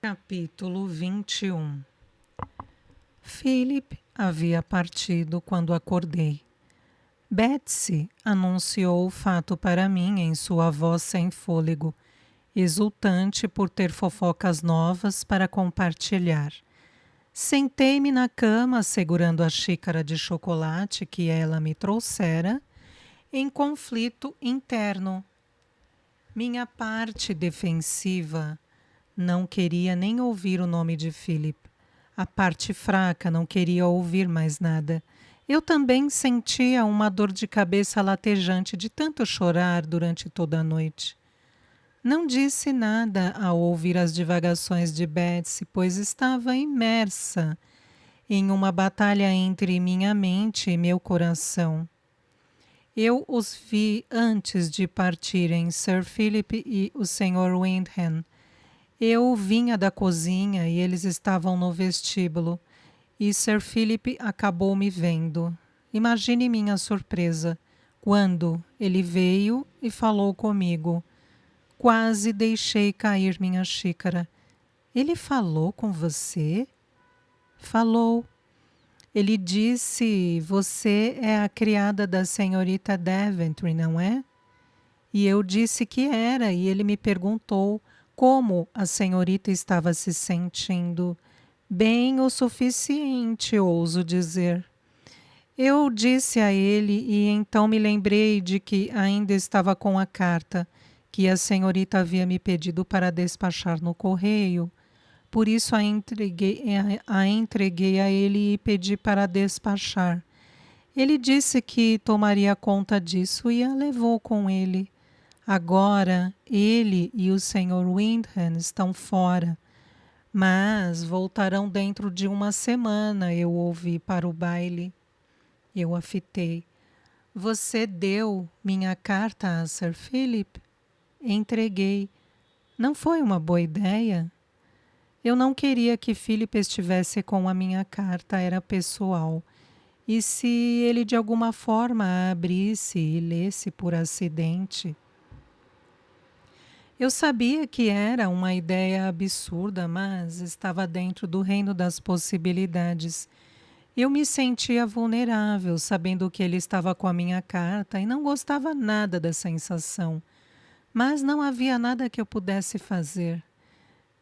Capítulo 21. Philip havia partido quando acordei. Betsy anunciou o fato para mim em sua voz sem fôlego, exultante por ter fofocas novas para compartilhar. Sentei-me na cama segurando a xícara de chocolate que ela me trouxera, em conflito interno. Minha parte defensiva não queria nem ouvir o nome de Philip. A parte fraca não queria ouvir mais nada. Eu também sentia uma dor de cabeça latejante de tanto chorar durante toda a noite. Não disse nada ao ouvir as divagações de Betsy, pois estava imersa em uma batalha entre minha mente e meu coração. Eu os vi antes de partirem, Sir Philip e o Sr. Windham. Eu vinha da cozinha e eles estavam no vestíbulo, e Sir Philip acabou me vendo. Imagine minha surpresa quando ele veio e falou comigo. Quase deixei cair minha xícara. Ele falou com você? Falou. Ele disse: Você é a criada da senhorita Daventry, não é? E eu disse que era, e ele me perguntou como a senhorita estava se sentindo. Bem o suficiente, ouso dizer. Eu disse a ele e então me lembrei de que ainda estava com a carta que a senhorita havia me pedido para despachar no correio. Por isso a entreguei a ele e pedi para despachar. Ele disse que tomaria conta disso e a levou com ele. Agora ele e o Sr. Windham estão fora, mas voltarão dentro de uma semana, eu ouvi, para o baile. Eu a fitei. Você deu minha carta a Sir Philip? Entreguei. Não foi uma boa ideia? Eu não queria que Philip estivesse com a minha carta, era pessoal. E se ele de alguma forma a abrisse e lesse por acidente? Eu sabia que era uma ideia absurda, mas estava dentro do reino das possibilidades. Eu me sentia vulnerável, sabendo que ele estava com a minha carta e não gostava nada da sensação. Mas não havia nada que eu pudesse fazer.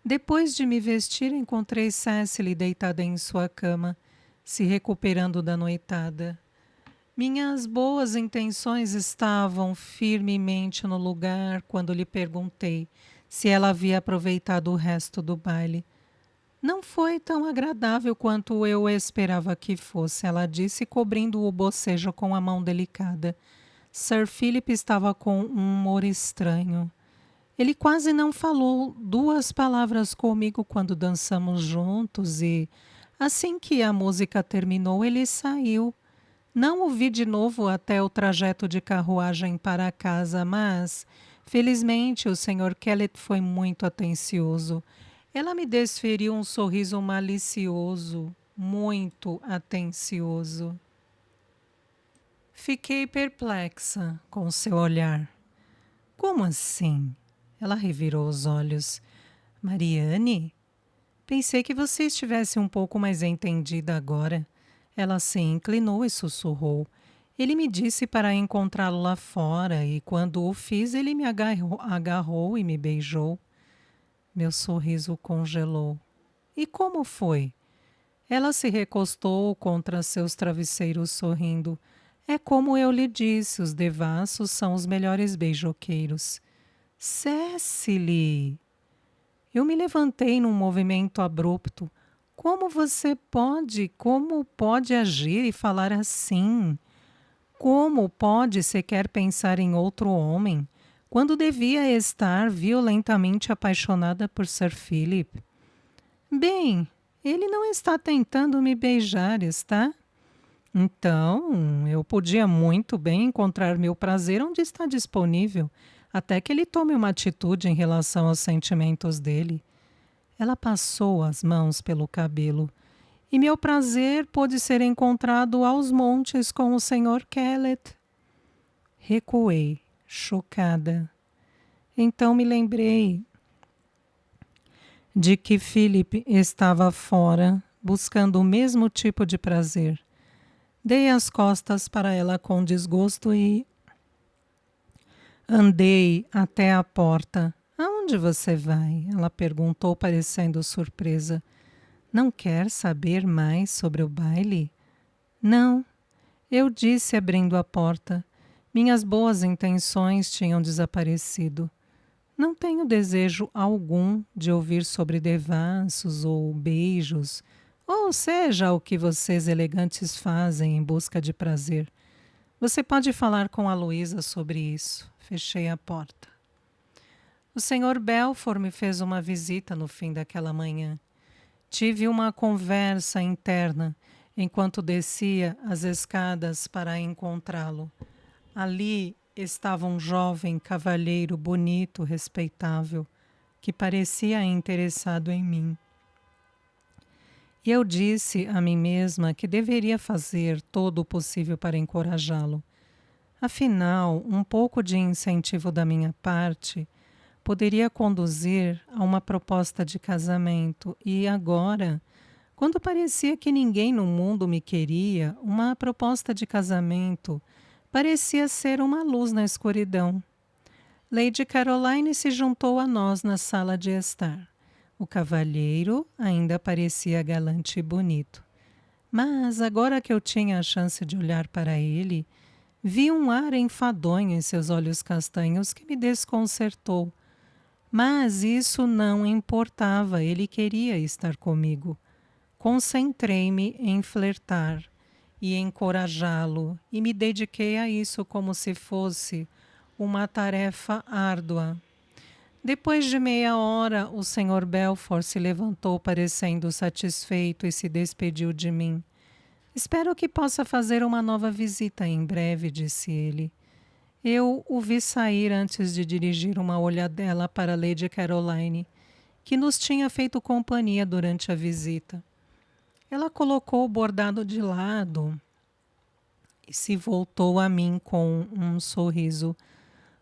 Depois de me vestir, encontrei Cecily deitada em sua cama, se recuperando da noitada. Minhas boas intenções estavam firmemente no lugar quando lhe perguntei se ela havia aproveitado o resto do baile. Não foi tão agradável quanto eu esperava que fosse, ela disse, cobrindo o bocejo com a mão delicada. Sir Philip estava com um humor estranho. Ele quase não falou duas palavras comigo quando dançamos juntos e, assim que a música terminou, ele saiu. Não o vi de novo até o trajeto de carruagem para casa, mas, felizmente, o Sr. Kellett foi muito atencioso. Ela me desferiu um sorriso malicioso, muito atencioso. Fiquei perplexa com seu olhar. Como assim? Ela revirou os olhos. Mariane? Pensei que você estivesse um pouco mais entendida agora. Ela se inclinou e sussurrou. Ele me disse para encontrá-lo lá fora e quando o fiz ele me agarrou e me beijou. Meu sorriso congelou. E como foi? Ela se recostou contra seus travesseiros sorrindo. É como eu lhe disse, os devassos são os melhores beijoqueiros. Cecily! Eu me levantei num movimento abrupto. Como pode agir e falar assim? Como pode sequer pensar em outro homem, quando devia estar violentamente apaixonada por Sir Philip? Bem, ele não está tentando me beijar, está? Então, eu podia muito bem encontrar meu prazer onde está disponível, até que ele tome uma atitude em relação aos sentimentos dele. Ela passou as mãos pelo cabelo. E meu prazer pôde ser encontrado aos montes com o Sr. Kellett. Recuei, chocada. Então me lembrei. de que Philip estava fora, buscando o mesmo tipo de prazer. Dei as costas para ela com desgosto e andei até a porta. Aonde você vai? Ela perguntou, parecendo surpresa. Não quer saber mais sobre o baile? Não, eu disse, abrindo a porta. Minhas boas intenções tinham desaparecido. Não tenho desejo algum de ouvir sobre devassos ou beijos, ou seja, o que vocês elegantes fazem em busca de prazer. Você pode falar com a Luísa sobre isso. Fechei a porta. O Sr. Belfort me fez uma visita no fim daquela manhã. Tive uma conversa interna enquanto descia as escadas para encontrá-lo. Ali estava um jovem cavalheiro bonito, respeitável, que parecia interessado em mim. E eu disse a mim mesma que deveria fazer todo o possível para encorajá-lo. Afinal, um pouco de incentivo da minha parte poderia conduzir a uma proposta de casamento. E agora, quando parecia que ninguém no mundo me queria, uma proposta de casamento parecia ser uma luz na escuridão. Lady Caroline se juntou a nós na sala de estar. O cavalheiro ainda parecia galante e bonito. Mas agora que eu tinha a chance de olhar para ele, vi um ar enfadonho em seus olhos castanhos que me desconcertou. Mas isso não importava, ele queria estar comigo. Concentrei-me em flertar e encorajá-lo e me dediquei a isso como se fosse uma tarefa árdua. Depois de meia hora, o Sr. Belfort se levantou parecendo satisfeito e se despediu de mim. Espero que possa fazer uma nova visita em breve, disse ele. Eu o vi sair antes de dirigir uma olhadela para Lady Caroline, que nos tinha feito companhia durante a visita. Ela colocou o bordado de lado e se voltou a mim com um sorriso.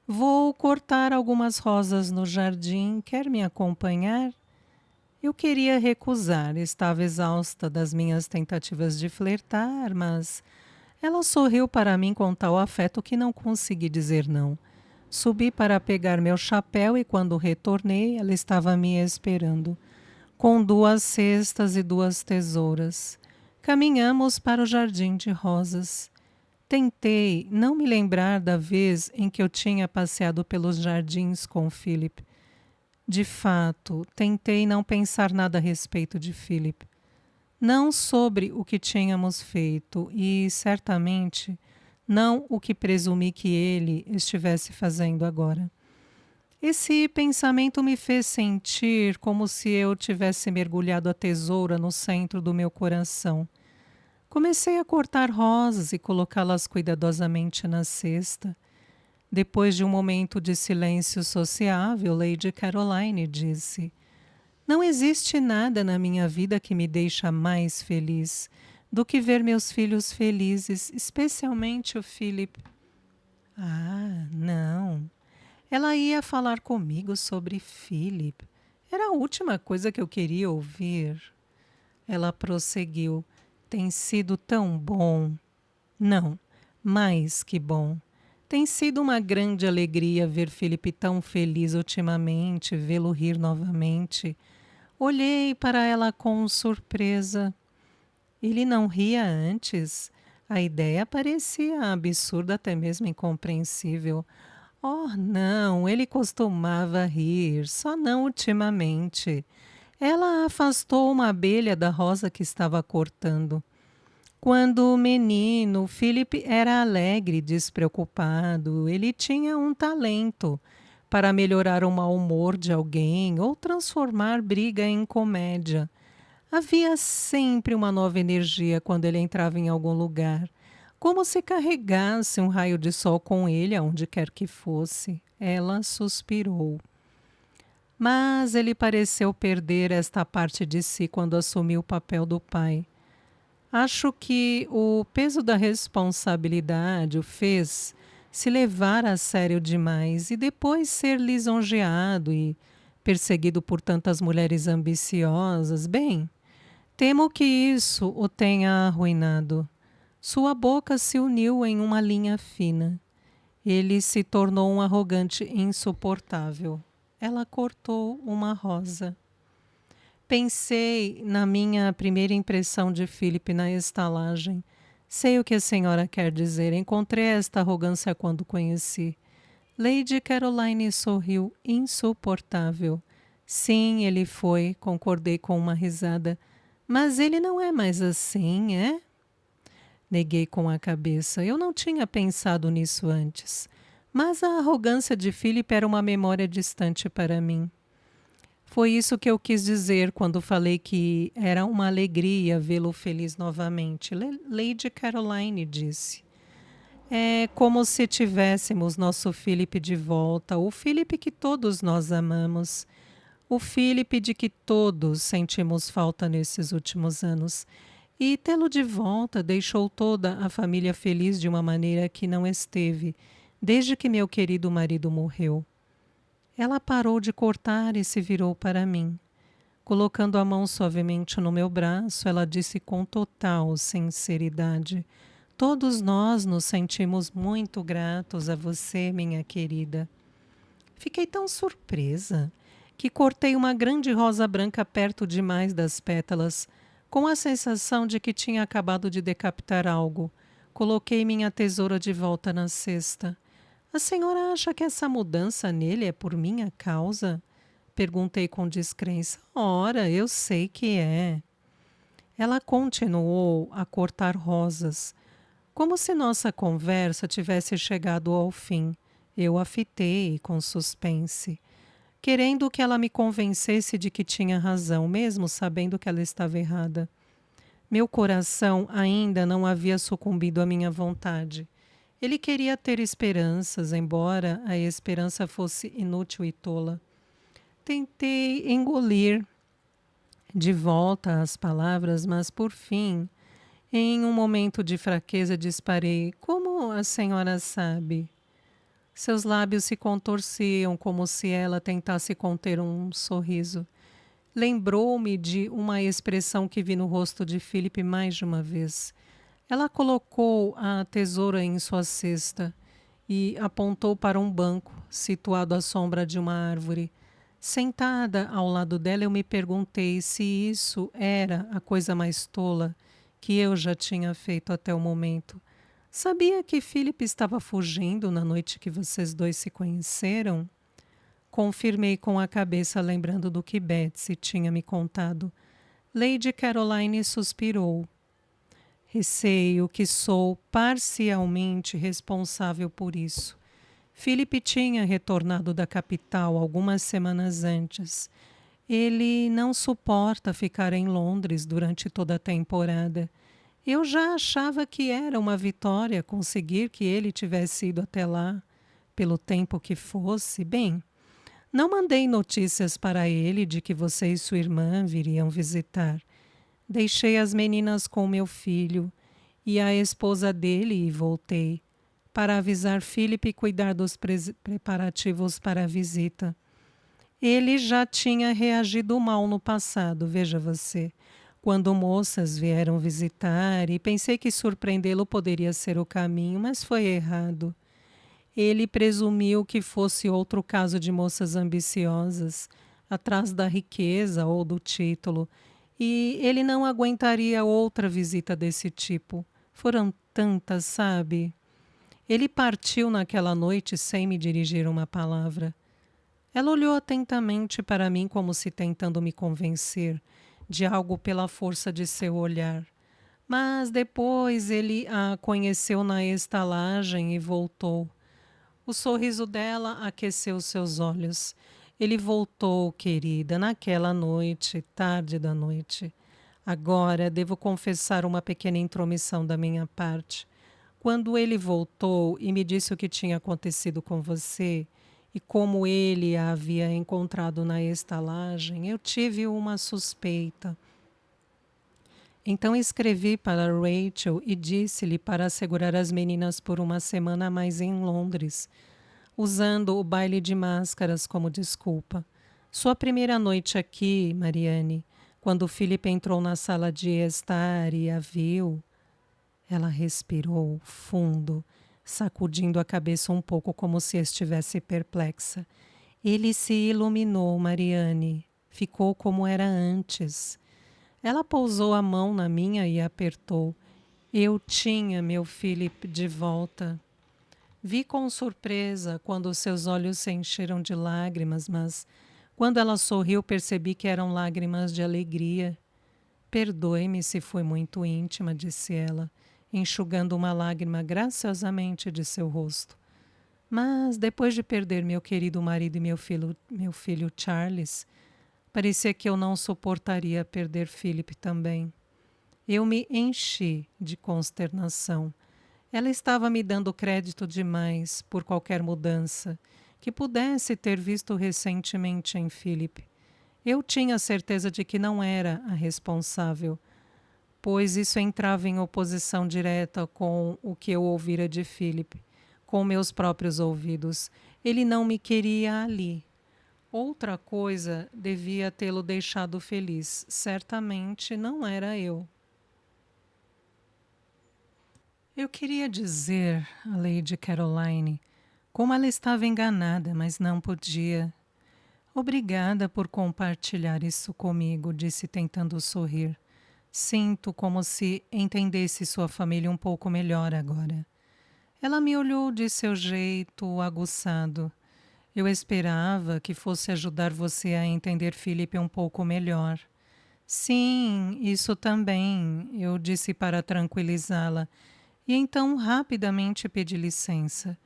Vou cortar algumas rosas no jardim. Quer me acompanhar? Eu queria recusar, estava exausta das minhas tentativas de flertar, mas ela sorriu para mim com tal afeto que não consegui dizer não. Subi para pegar meu chapéu e quando retornei, ela estava me esperando, com 2 cestas e 2 tesouras. Caminhamos para o jardim de rosas. Tentei não me lembrar da vez em que eu tinha passeado pelos jardins com Philip. De fato, tentei não pensar nada a respeito de Philip. Não sobre o que tínhamos feito e, certamente, não o que presumi que ele estivesse fazendo agora. Esse pensamento me fez sentir como se eu tivesse mergulhado a tesoura no centro do meu coração. Comecei a cortar rosas e colocá-las cuidadosamente na cesta. Depois de um momento de silêncio sociável, Lady Caroline disse: Não existe nada na minha vida que me deixa mais feliz do que ver meus filhos felizes, especialmente o Philip. Ah, não. Ela ia falar comigo sobre Philip. Era a última coisa que eu queria ouvir. Ela prosseguiu. Tem sido tão bom. Não, mais que bom. Tem sido uma grande alegria ver Felipe tão feliz ultimamente, vê-lo rir novamente. Olhei para ela com surpresa. Ele não ria antes. A ideia parecia absurda, até mesmo incompreensível. Oh, não, ele costumava rir, só não ultimamente. Ela afastou uma abelha da rosa que estava cortando. Quando menino, Philip era alegre, despreocupado. Ele tinha um talento para melhorar o mau humor de alguém ou transformar briga em comédia. Havia sempre uma nova energia quando ele entrava em algum lugar, como se carregasse um raio de sol com ele aonde quer que fosse. Ela suspirou. Mas ele pareceu perder esta parte de si quando assumiu o papel do pai. Acho que o peso da responsabilidade o fez se levar a sério demais e depois ser lisonjeado e perseguido por tantas mulheres ambiciosas. Bem, temo que isso o tenha arruinado. Sua boca se uniu em uma linha fina. Ele se tornou um arrogante insuportável. Ela cortou uma rosa. Pensei na minha primeira impressão de Philip na estalagem. Sei o que a senhora quer dizer. Encontrei esta arrogância quando conheci. Lady Caroline sorriu, insuportável. Sim, ele foi, concordei com uma risada. Mas ele não é mais assim, é? Neguei com a cabeça. Eu não tinha pensado nisso antes. Mas a arrogância de Philip era uma memória distante para mim. Foi isso que eu quis dizer quando falei que era uma alegria vê-lo feliz novamente. Lady Caroline disse. É como se tivéssemos nosso Philip de volta, o Philip que todos nós amamos, o Philip de que todos sentimos falta nesses últimos anos. E tê-lo de volta deixou toda a família feliz de uma maneira que não esteve, desde que meu querido marido morreu. Ela parou de cortar e se virou para mim. Colocando a mão suavemente no meu braço, ela disse com total sinceridade: todos nós nos sentimos muito gratos a você, minha querida. Fiquei tão surpresa que cortei uma grande rosa branca perto demais das pétalas, com a sensação de que tinha acabado de decapitar algo. Coloquei minha tesoura de volta na cesta. A senhora acha que essa mudança nele é por minha causa? Perguntei com descrença. Ora, eu sei que é. Ela continuou a cortar rosas, como se nossa conversa tivesse chegado ao fim. Eu a fitei com suspense, querendo que ela me convencesse de que tinha razão, mesmo sabendo que ela estava errada. Meu coração ainda não havia sucumbido à minha vontade. Ele queria ter esperanças, embora a esperança fosse inútil e tola. Tentei engolir de volta as palavras, mas por fim, em um momento de fraqueza, disparei: como a senhora sabe? Seus lábios se contorciam como se ela tentasse conter um sorriso. Lembrou-me de uma expressão que vi no rosto de Philip mais de uma vez. Ela colocou a tesoura em sua cesta e apontou para um banco situado à sombra de uma árvore. Sentada ao lado dela, eu me perguntei se isso era a coisa mais tola que eu já tinha feito até o momento. Sabia que Philip estava fugindo na noite que vocês dois se conheceram? Confirmei com a cabeça, lembrando do que Betsy tinha me contado. Lady Caroline suspirou. Receio que sou parcialmente responsável por isso. Philip tinha retornado da capital algumas semanas antes. Ele não suporta ficar em Londres durante toda a temporada. Eu já achava que era uma vitória conseguir que ele tivesse ido até lá, pelo tempo que fosse. Bem, não mandei notícias para ele de que você e sua irmã viriam visitar. Deixei as meninas com meu filho e a esposa dele e voltei para avisar Philip e cuidar dos preparativos para a visita. Ele já tinha reagido mal no passado, veja você, quando moças vieram visitar, e pensei que surpreendê-lo poderia ser o caminho, mas foi errado. Ele presumiu que fosse outro caso de moças ambiciosas, atrás da riqueza ou do título, e ele não aguentaria outra visita desse tipo. Foram tantas, sabe? Ele partiu naquela noite sem me dirigir uma palavra. Ela olhou atentamente para mim como se tentando me convencer de algo pela força de seu olhar. Mas depois ele a conheceu na estalagem e voltou. O sorriso dela aqueceu seus olhos. Ele voltou, querida, naquela noite, tarde da noite. Agora devo confessar uma pequena intromissão da minha parte. Quando ele voltou e me disse o que tinha acontecido com você e como ele a havia encontrado na estalagem, eu tive uma suspeita. Então escrevi para Rachel e disse-lhe para assegurar as meninas por uma semana a mais em Londres, usando o baile de máscaras como desculpa. Sua primeira noite aqui, Mariane, quando Philip entrou na sala de estar e a viu, ela respirou fundo, sacudindo a cabeça um pouco como se estivesse perplexa. Ele se iluminou, Mariane. Ficou como era antes. Ela pousou a mão na minha e apertou. Eu tinha meu Philip de volta. Vi com surpresa quando seus olhos se encheram de lágrimas, mas quando ela sorriu percebi que eram lágrimas de alegria. Perdoe-me se fui muito íntima, disse ela, enxugando uma lágrima graciosamente de seu rosto. Mas depois de perder meu querido marido e meu filho Charles, parecia que eu não suportaria perder Philip também. Eu me enchi de consternação. Ela estava me dando crédito demais por qualquer mudança que pudesse ter visto recentemente em Philip. Eu tinha certeza de que não era a responsável, pois isso entrava em oposição direta com o que eu ouvira de Philip, com meus próprios ouvidos. Ele não me queria ali. Outra coisa devia tê-lo deixado feliz. Certamente não era eu. Eu queria dizer a Lady Caroline como ela estava enganada, mas não podia. Obrigada por compartilhar isso comigo, disse tentando sorrir. Sinto como se entendesse sua família um pouco melhor agora. Ela me olhou de seu jeito aguçado. Eu esperava que fosse ajudar você a entender Felipe um pouco melhor. Sim, isso também, eu disse para tranquilizá-la, e então rapidamente pedi licença.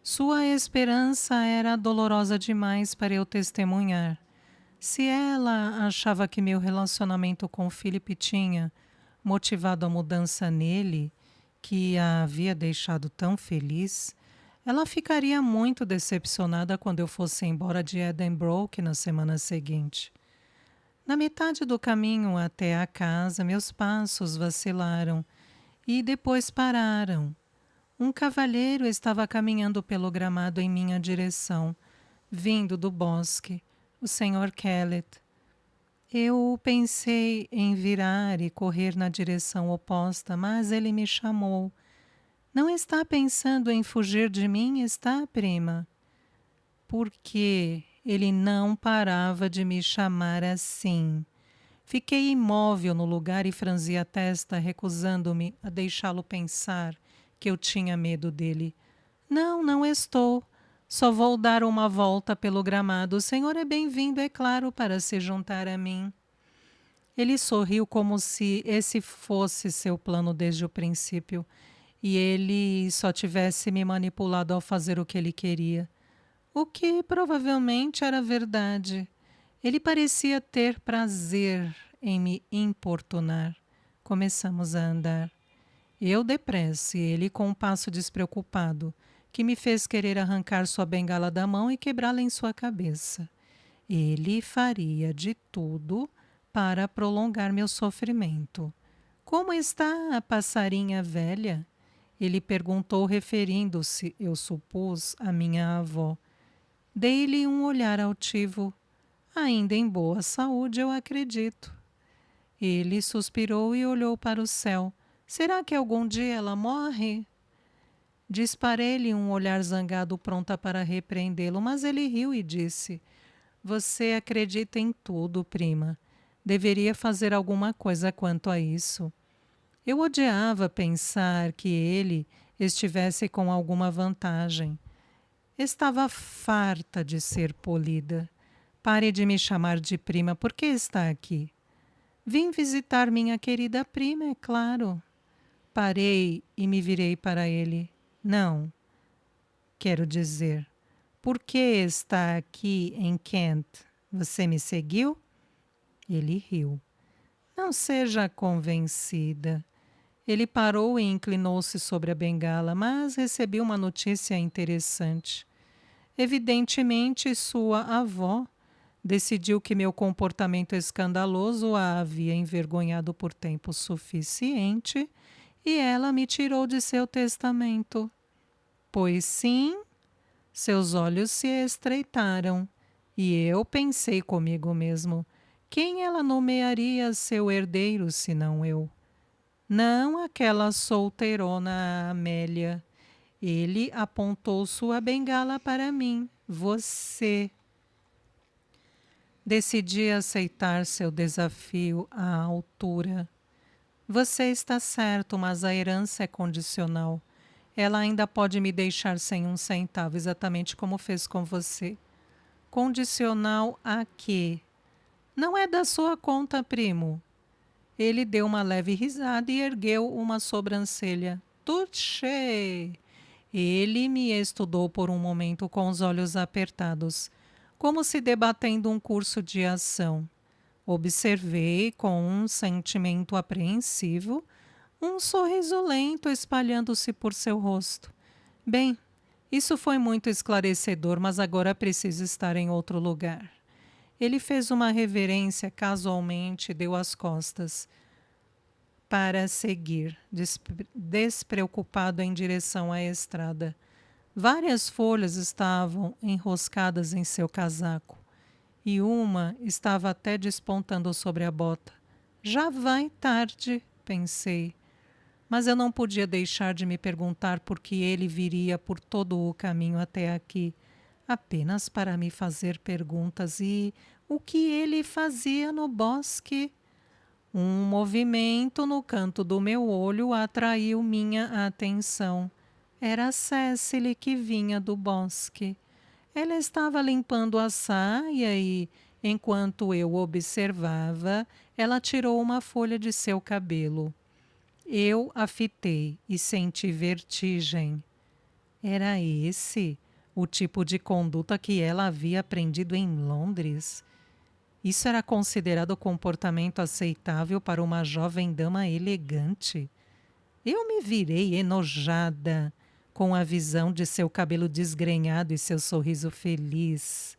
Sua esperança era dolorosa demais para eu testemunhar. Se ela achava que meu relacionamento com Felipe tinha motivado a mudança nele, que a havia deixado tão feliz, ela ficaria muito decepcionada quando eu fosse embora de Edinburgh na semana seguinte. Na metade do caminho até a casa, meus passos vacilaram e depois pararam. Um cavalheiro estava caminhando pelo gramado em minha direção, vindo do bosque, o Sr. Kellett. Eu pensei em virar e correr na direção oposta, mas ele me chamou. Não está pensando em fugir de mim, está, prima? Porque ele não parava de me chamar assim. Fiquei imóvel no lugar e franzi a testa, recusando-me a deixá-lo pensar que eu tinha medo dele. Não, não estou. Só vou dar uma volta pelo gramado. O senhor é bem-vindo, é claro, para se juntar a mim. Ele sorriu como se esse fosse seu plano desde o princípio e ele só tivesse me manipulado ao fazer o que ele queria. O que provavelmente era verdade. Ele parecia ter prazer em me importunar. Começamos a andar. Eu depressa e ele com um passo despreocupado, que me fez querer arrancar sua bengala da mão e quebrá-la em sua cabeça. Ele faria de tudo para prolongar meu sofrimento. Como está a passarinha velha? Ele perguntou, referindo-se, eu supus, à minha avó. Dei-lhe um olhar altivo. Ainda em boa saúde, eu acredito. Ele suspirou e olhou para o céu. Será que algum dia ela morre? Disparei-lhe um olhar zangado pronta para repreendê-lo, mas ele riu e disse: Você acredita em tudo, prima. Deveria fazer alguma coisa quanto a isso. Eu odiava pensar que ele estivesse com alguma vantagem. Estava farta de ser polida. Pare de me chamar de prima, por que está aqui? Vim visitar minha querida prima, é claro. Parei e me virei para ele. Não, quero dizer, por que está aqui em Kent? Você me seguiu? Ele riu. Não seja convencida. Ele parou e inclinou-se sobre a bengala, mas recebi uma notícia interessante. Evidentemente, sua avó decidiu que meu comportamento escandaloso a havia envergonhado por tempo suficiente e ela me tirou de seu testamento. Pois sim, seus olhos se estreitaram. E eu pensei comigo mesmo: quem ela nomearia seu herdeiro senão eu? Não aquela solteirona Amélia. Ele apontou sua bengala para mim. Você. Decidi aceitar seu desafio à altura. Você está certo, mas a herança é condicional. Ela ainda pode me deixar sem um centavo, exatamente como fez com você. Condicional a quê? Não é da sua conta, primo. Ele deu uma leve risada e ergueu uma sobrancelha. Touché! Ele me estudou por um momento com os olhos apertados, como se debatendo um curso de ação. Observei com um sentimento apreensivo um sorriso lento espalhando-se por seu rosto. Bem, isso foi muito esclarecedor, mas agora preciso estar em outro lugar. Ele fez uma reverência casualmente e deu as costas para seguir, despreocupado em direção à estrada. Várias folhas estavam enroscadas em seu casaco e uma estava até despontando sobre a bota. Já vai tarde, pensei, mas eu não podia deixar de me perguntar por que ele viria por todo o caminho até aqui, apenas para me fazer perguntas e o que ele fazia no bosque. Um movimento no canto do meu olho atraiu minha atenção. Era Cecily que vinha do bosque. Ela estava limpando a saia e, enquanto eu observava, ela tirou uma folha de seu cabelo. Eu a fitei e senti vertigem. Era esse o tipo de conduta que ela havia aprendido em Londres? Isso era considerado comportamento aceitável para uma jovem dama elegante? Eu me virei enojada com a visão de seu cabelo desgrenhado e seu sorriso feliz.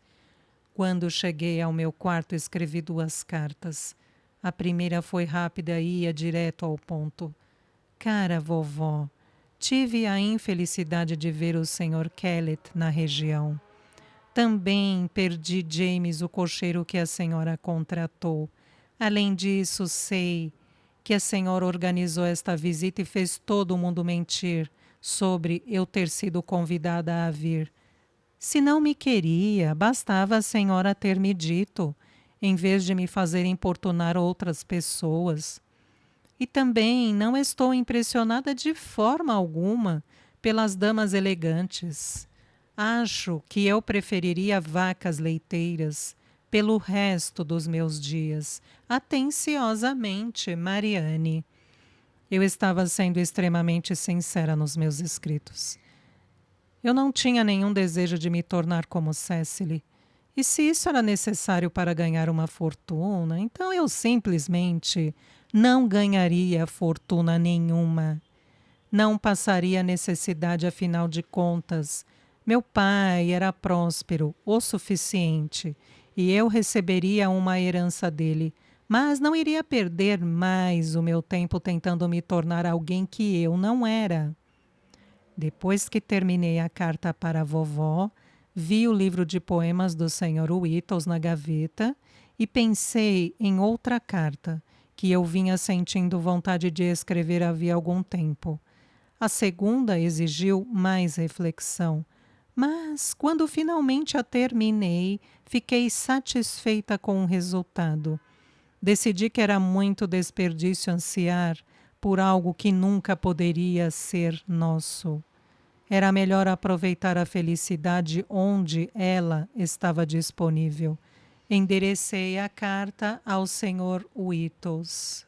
Quando cheguei ao meu quarto, escrevi 2 cartas. A primeira foi rápida e ia direto ao ponto. Cara vovó, tive a infelicidade de ver o Sr. Kellett na região. Também perdi James, o cocheiro que a senhora contratou. Além disso, sei que a senhora organizou esta visita e fez todo mundo mentir sobre eu ter sido convidada a vir. Se não me queria, bastava a senhora ter me dito, em vez de me fazer importunar outras pessoas. E também não estou impressionada de forma alguma pelas damas elegantes. Acho que eu preferiria vacas leiteiras pelo resto dos meus dias. Atenciosamente, Mariane. Eu estava sendo extremamente sincera nos meus escritos. Eu não tinha nenhum desejo de me tornar como Cecily. E se isso era necessário para ganhar uma fortuna, então eu simplesmente não ganharia fortuna nenhuma. Não passaria necessidade, afinal de contas. Meu pai era próspero o suficiente e eu receberia uma herança dele, mas não iria perder mais o meu tempo tentando me tornar alguém que eu não era. Depois que terminei a carta para a vovó, vi o livro de poemas do Sr. Whittles na gaveta e pensei em outra carta que eu vinha sentindo vontade de escrever havia algum tempo. A segunda exigiu mais reflexão, mas quando finalmente a terminei, fiquei satisfeita com o resultado. Decidi que era muito desperdício ansiar por algo que nunca poderia ser nosso. Era melhor aproveitar a felicidade onde ela estava disponível. Enderecei a carta ao Sr. Whittles.